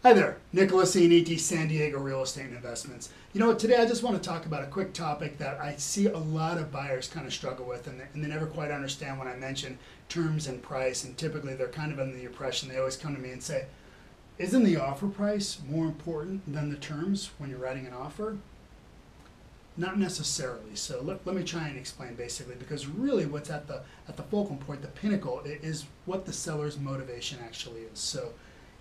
Hi there, Nicholas Iannitti, San Diego Real Estate and Investments. You know what, today I just want to talk about a quick topic that I see a lot of buyers kind of struggle with, and they never quite understand when I mention terms and price, and typically they're kind of under the impression, they always come to me and say, isn't the offer price more important than the terms when you're writing an offer? Not necessarily. So let me try and explain basically, because really what's at the focal point, the pinnacle, is what the seller's motivation actually is. So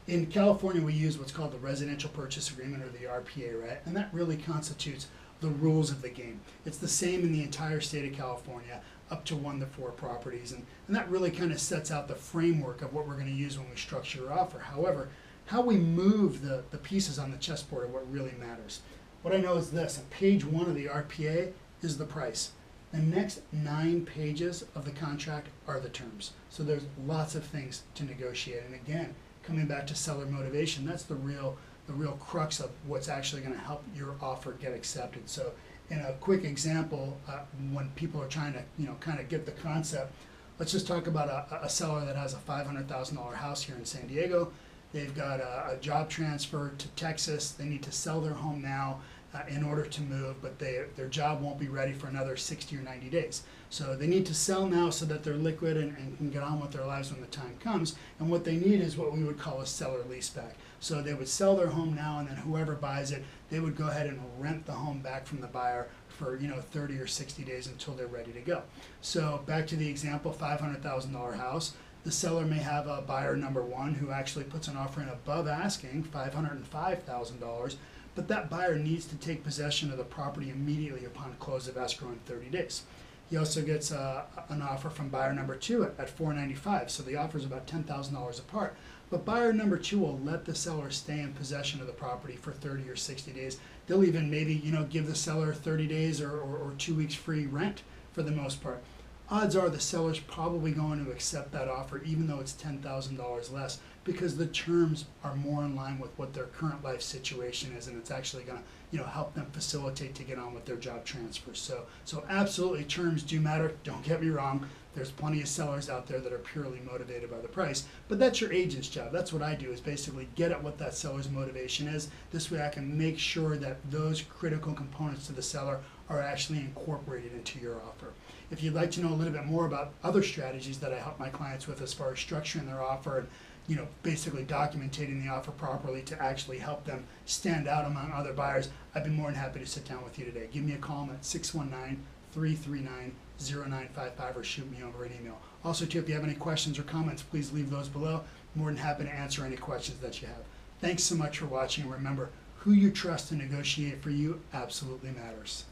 in California, we use what's called the Residential Purchase Agreement, or the RPA, right? And that really constitutes the rules of the game. It's the same in the entire state of California, up to 1 to 4 properties, and that really kind of sets out the framework of what we're going to use when we structure our offer. However, how we move the pieces on the chessboard are what really matters. What I know is this: on page 1 of the RPA is the price. The next 9 pages of the contract are the terms. So there's lots of things to negotiate. And again, coming back to seller motivation, that's the real crux of what's actually going to help your offer get accepted. So in a quick example, when people are trying to kind of get the concept, let's just talk about a seller that has a $500,000 house here in San Diego. They've got a job transfer to Texas. They need to sell their home now in order to move, but their job won't be ready for another 60 or 90 days. So they need to sell now so that they're liquid and can get on with their lives when the time comes. And what they need is what we would call a seller leaseback. So they would sell their home now, and then whoever buys it, they would go ahead and rent the home back from the buyer for 30 or 60 days until they're ready to go. So back to the example, $500,000 house. The seller may have a buyer number 1 who actually puts an offer in above asking, $505,000, but that buyer needs to take possession of the property immediately upon close of escrow in 30 days. He also gets an offer from buyer number 2 at $495,000, so the offer is about $10,000 apart. But buyer number 2 will let the seller stay in possession of the property for 30 or 60 days. They'll even maybe give the seller 30 days or 2 weeks free rent for the most part. Odds are the seller's probably going to accept that offer even though it's $10,000 less, because the terms are more in line with what their current life situation is, and it's actually going to help them facilitate to get on with their job transfer. So absolutely, terms do matter. Don't get me wrong. There's plenty of sellers out there that are purely motivated by the price, but that's your agent's job. That's what I do, is basically get at what that seller's motivation is. This way I can make sure that those critical components to the seller are actually incorporated into your offer. If you'd like to know a little bit more about other strategies that I help my clients with as far as structuring their offer and basically documenting the offer properly to actually help them stand out among other buyers, I'd be more than happy to sit down with you today. Give me a call at 619-339-0955 or shoot me over an email. Also, too, if you have any questions or comments, please leave those below. More than happy to answer any questions that you have. Thanks so much for watching. Remember, who you trust to negotiate for you absolutely matters.